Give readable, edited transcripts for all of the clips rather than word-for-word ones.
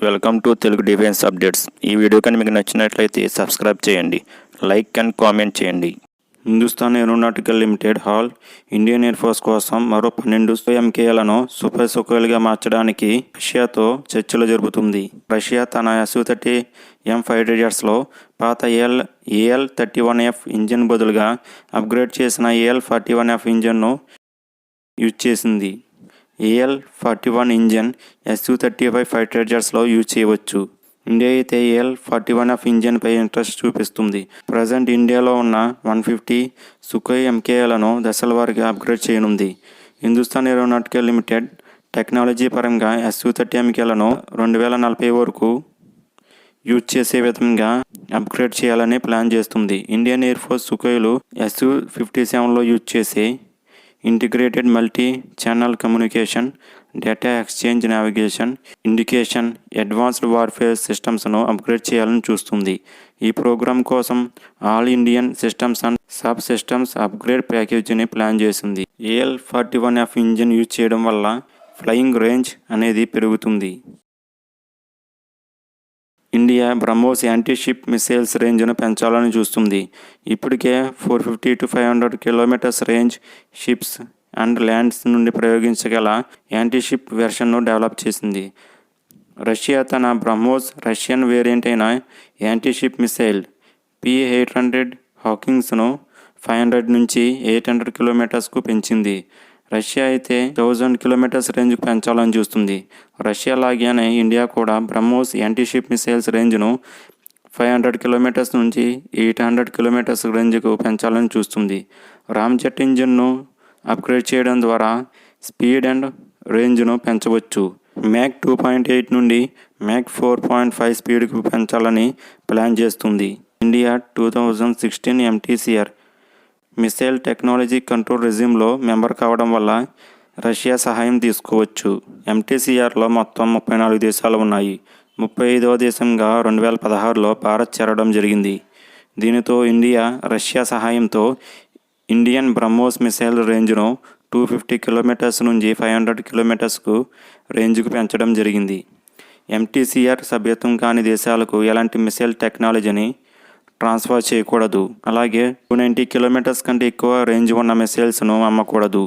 Welcome to Telugu defence updates. ఈ video కానీ మీకు నచ్చినట్లయితే సబ్స్క్రైబ్ చేయండి, లైక్ అండ్ కామెంట్ చేయండి. Hindustan aeronautical limited hall Indian air force కోసం మరో 12 ఎంకేలను సుఖోయిలుగా మార్చడానికి రష్యాతో చర్చలు జరుపుతుంది. రష్యా తన Su-30M ఫైటర్ జెట్స్లో పాత AL-31F ఇంజిన్ బదులుగా అప్గ్రేడ్ చేసిన AL-41F ఇంజిన్ను యూజ్ చేసింది. AL-41 ఇంజిన్ Su-35 ఫైటర్ జెట్స్లో యూజ్ చేయవచ్చు. ఇండియా అయితే AL-41F ఇంజిన్పై ఇంట్రెస్ట్ చూపిస్తుంది. ప్రజెంట్ ఇండియాలో ఉన్న 150 Sukhoi MKలను దశలవారీగా అప్గ్రేడ్ చేయనుంది. హిందుస్థాన్ ఏరోనాటికల్ లిమిటెడ్ టెక్నాలజీ పరంగా Su-30 MKలను 2040 వరకు యూజ్ చేసే విధంగా అప్గ్రేడ్ చేయాలని ప్లాన్ చేస్తుంది. ఇండియన్ ఎయిర్ ఫోర్స్ సుఖోయిలు Su-57లో యూజ్ చేసే integrated multi channel communication, data exchange, navigation, indication, advanced warfare సిస్టమ్స్ను అప్గ్రేడ్ చేయాలని చూస్తుంది. ఈ ప్రోగ్రాం కోసం all Indian systems and sub systems upgrade ప్యాకేజీని ప్లాన్ చేసింది. AL-41F ఇంజిన్ యూజ్ చేయడం వల్ల ఫ్లయింగ్ రేంజ్ అనేది పెరుగుతుంది. ఇండియా బ్రహ్మోస్ యాంటీ-షిప్ మిసైల్స్ రేంజ్ను పెంచాలని చూస్తుంది. ఇప్పటికే 450 to 500 kilometres range ships and lands నుండి ప్రయోగించగల యాంటీ-షిప్ వెర్షన్ను డెవలప్ చేసింది. రష్యా తన బ్రహ్మోస్ రష్యన్ వేరియంట్ అయిన యాంటీ-షిప్ మిసైల్ P-800 హాకింగ్స్ను 500 నుంచి 800 కిలోమీటర్స్కు పెంచింది. రష్యా అయితే 1000 కిలోమీటర్స్ రేంజ్కు పెంచాలని చూస్తుంది. రష్యా లాగానే ఇండియా కూడా బ్రహ్మోస్ యాంటీషిప్ మిసైల్స్ రేంజ్ను 500 కిలోమీటర్స్ నుంచి 800 కిలోమీటర్స్ రేంజ్కు పెంచాలని చూస్తుంది. రామ్జెట్ ఇంజిన్ను అప్గ్రేడ్ చేయడం ద్వారా స్పీడ్ అండ్ రేంజ్ను పెంచవచ్చు. మ్యాక్ 2.8 నుండి మ్యాక్ 4.5 స్పీడ్కు పెంచాలని ప్లాన్ చేస్తుంది. India 2016 MTCR missile technology control రెజ్యూమ్లో మెంబర్ కావడం వల్ల రష్యా సహాయం తీసుకోవచ్చు. MTCRలో మొత్తం 34 దేశాలు ఉన్నాయి. 35వ దేశంగా 2016లో భారత్ చేరడం జరిగింది. దీనితో ఇండియా రష్యా సహాయంతో ఇండియన్ బ్రహ్మోస్ మిసైల్ రేంజ్ను 250 కిలోమీటర్స్ నుంచి 500 కిలోమీటర్స్కు రేంజ్కు పెంచడం జరిగింది. MTCR సభ్యత్వం కాని దేశాలకు ఎలాంటి మిసైల్ టెక్నాలజీని ట్రాన్స్ఫర్ చేయకూడదు. అలాగే 290 కిలోమీటర్స్ కంటే ఎక్కువ రేంజ్ ఉన్న మిసైల్స్ను అమ్మకూడదు.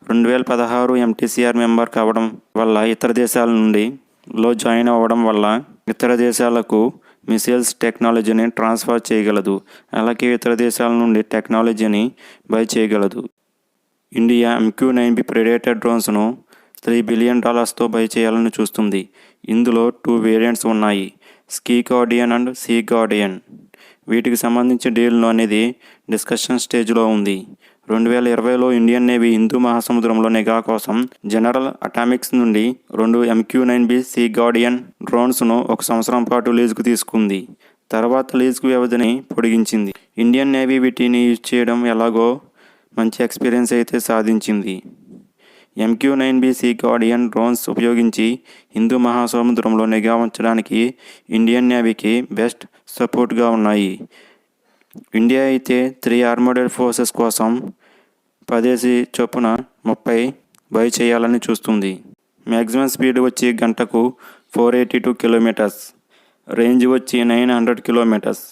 2016 MTCR మెంబర్ కావడం వల్ల ఇతర దేశాల నుండి జాయిన్ అవ్వడం వల్ల ఇతర దేశాలకు మిసైల్స్ టెక్నాలజీని ట్రాన్స్ఫర్ చేయగలదు. అలాగే ఇతర దేశాల నుండి టెక్నాలజీని బై చేయగలదు. ఇండియా mq9 ప్రెడేటర్ డ్రోన్స్ను $3 బిలియన్ బై చేయాలని చూస్తుంది. ఇందులో 2 వేరియంట్స్ ఉన్నాయి, Sky Guardian and Sea Guardian. వీటికి సంబంధించి డీల్ అనేది డిస్కషన్ స్టేజ్లో ఉంది. 2020లో ఇండియన్ నేవీ హిందూ మహాసముద్రంలో నిఘా కోసం జనరల్ అటామిక్స్ నుండి 2 mq9 సీ గార్డియన్ డ్రోన్స్ను 1 సంవత్సరం పాటు లీజుకు తీసుకుంది. తర్వాత లీజుకు వ్యవధిని పొడిగించింది. ఇండియన్ నేవీ వీటిని యూజ్ చేయడం ఎలాగో మంచి ఎక్స్పీరియన్స్ అయితే సాధించింది. mq9 సీ గార్డియన్ డ్రోన్స్ ఉపయోగించి హిందూ మహాసముద్రంలో నిఘా ఉంచడానికి ఇండియన్ నేవీకి బెస్ట్ సపోర్ట్గా ఉన్నాయి. ఇండియా అయితే 3 ఆర్మర్డ్ ఫోర్సెస్ కోసం 10 చొప్పున 30 బై చేయాలని చూస్తుంది. మ్యాక్సిమం స్పీడ్ వచ్చి గంటకు 482 కిలోమీటర్స్, రేంజ్ వచ్చి 900 కిలోమీటర్స్.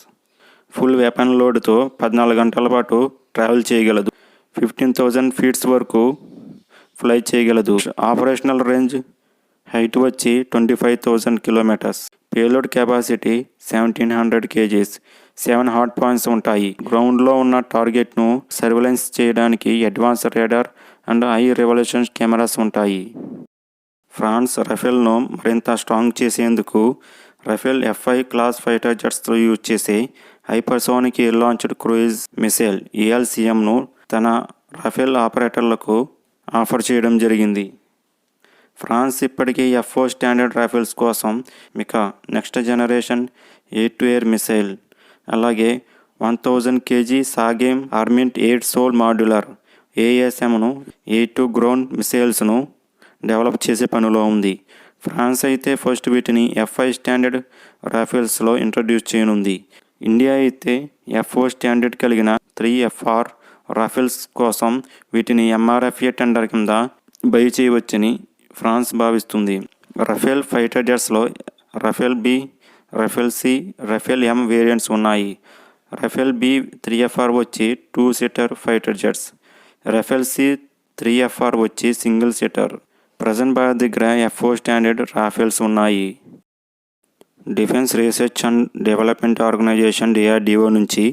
ఫుల్ వెపన్ లోడ్తో 14 గంటల పాటు ట్రావెల్ చేయగలదు. 15,000 ఫీట్స్ వరకు ఫ్లై చేయగలదు. ఆపరేషనల్ రేంజ్ హైట్ వచ్చి 25,000 kilometres. Payload capacity 1700 kgs. 7 hot points ఉంటాయి. గ్రౌండ్లో ఉన్న టార్గెట్ను సర్వేలెన్స్ చేయడానికి advance radar and high revolution cameras ఉంటాయి. ఫ్రాన్స్ రఫేల్ను మరింత స్ట్రాంగ్ చేసేందుకు రఫేల్ F-5 క్లాస్ ఫైటర్ జెట్స్తో యూజ్ చేసే hypersonic air launched cruise missile ALCMను తన రఫేల్ ఆపరేటర్లకు ఆఫర్ చేయడం జరిగింది. ఫ్రాన్స్ ఇప్పటికీ F-4 స్టాండర్డ్ రైఫిల్స్ కోసం next generation air to air missile, అలాగే 1000 kg Sagem armament 8 sol modular ASMను air to ground మిసైల్స్ను develop చేసే పనిలో ఉంది. ఫ్రాన్స్ అయితే ఫస్ట్ వీటిని F-5 స్టాండర్డ్ రైఫిల్స్లో ఇంట్రడ్యూస్ చేయనుంది. ఇండియా అయితే F-4 స్టాండర్డ్ కలిగిన 3 FR రాఫెల్స్ కోసం వీటిని MRFA టెండర్ కింద బై చేయవచ్చని ఫ్రాన్స్ భావిస్తుంది. రఫేల్ ఫైటర్ జెట్స్లో Rafale B, Rafale C, Rafale M variants ఉన్నాయి. రఫేల్ బి 3FR వచ్చి two seater fighter jets. Rafale C 3FR వచ్చి సింగిల్ సీటర్. ప్రజెంట్ భారత్ దగ్గర F4 స్టాండర్డ్ రాఫేల్స్ ఉన్నాయి. Defence research and development organisation DRDO నుంచి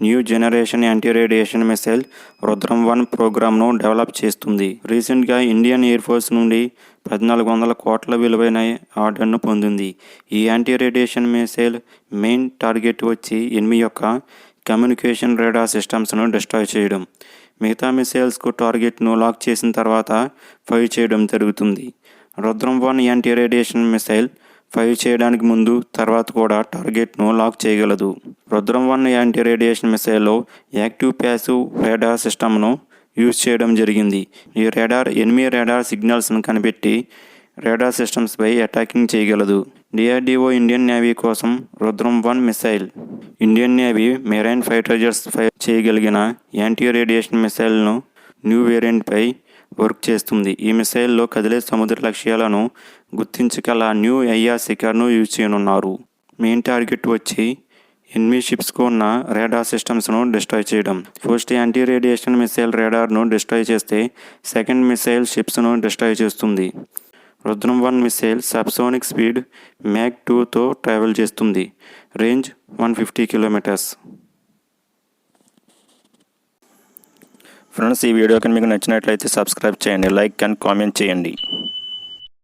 new generation anti radiation missile Rudram one ప్రోగ్రామ్ను develop చేస్తుంది. రీసెంట్గా Indian air force నుండి 1400 కోట్ల విలువైన ఆర్డర్ను పొందింది. ఈ anti radiation missile main target వచ్చి ఎనిమి యొక్క కమ్యూనికేషన్ రేడార్ సిస్టమ్స్ను డిస్ట్రాయ్ చేయడం. మిగతా మిసైల్స్కు టార్గెట్ను లాక్ చేసిన తర్వాత ఫైర్ చేయడం జరుగుతుంది. Rudram one anti radiation missile fire చేయడానికి ముందు తర్వాత కూడా టార్గెట్ను లాక్ చేయగలదు. రుద్రం-1 యాంటీ రేడియేషన్ మిసైల్లో యాక్టివ్ ప్యాసివ్ రేడార్ సిస్టమ్ను యూజ్ చేయడం జరిగింది. ఈ రేడార్ ఎనిమి రేడార్ సిగ్నల్స్ను కనిపెట్టి రేడార్ సిస్టమ్స్పై అటాకింగ్ చేయగలదు. DRDO ఇండియన్ నేవీ కోసం Rudram one missile Indian navy marine fighter jets fire చేయగలిగిన యాంటీ రేడియేషన్ మిసైల్ను న్యూ వేరియంట్పై వర్క్ చేస్తుంది. ఈ మిసైల్లో కదిలే సముద్ర లక్ష్యాలను గుర్తించగల న్యూ IR శిఖర్ను యూజ్ చేయనున్నారు. మెయిన్ టార్గెట్ వచ్చి ఎనిమి షిప్స్కు ఉన్న రేడార్ సిస్టమ్స్ను డిస్ట్రాయ్ చేయడం. ఫస్ట్ యాంటీ రేడియేషన్ మిసైల్ రేడార్ను డిస్ట్రాయ్ చేస్తే సెకండ్ మిసైల్ షిప్స్ను డిస్ట్రాయ్ చేస్తుంది. రుద్రం-1 మిసైల్ సబ్సోనిక్ స్పీడ్ mq9-2తో ట్రావెల్ చేస్తుంది. Range 150 kilometres. ఫ్రెండ్స్, ఈ వీడియో కానీ మీకు నచ్చినట్లయితే సబ్స్క్రైబ్ చేయండి, లైక్ అండ్ కామెంట్ చేయండి.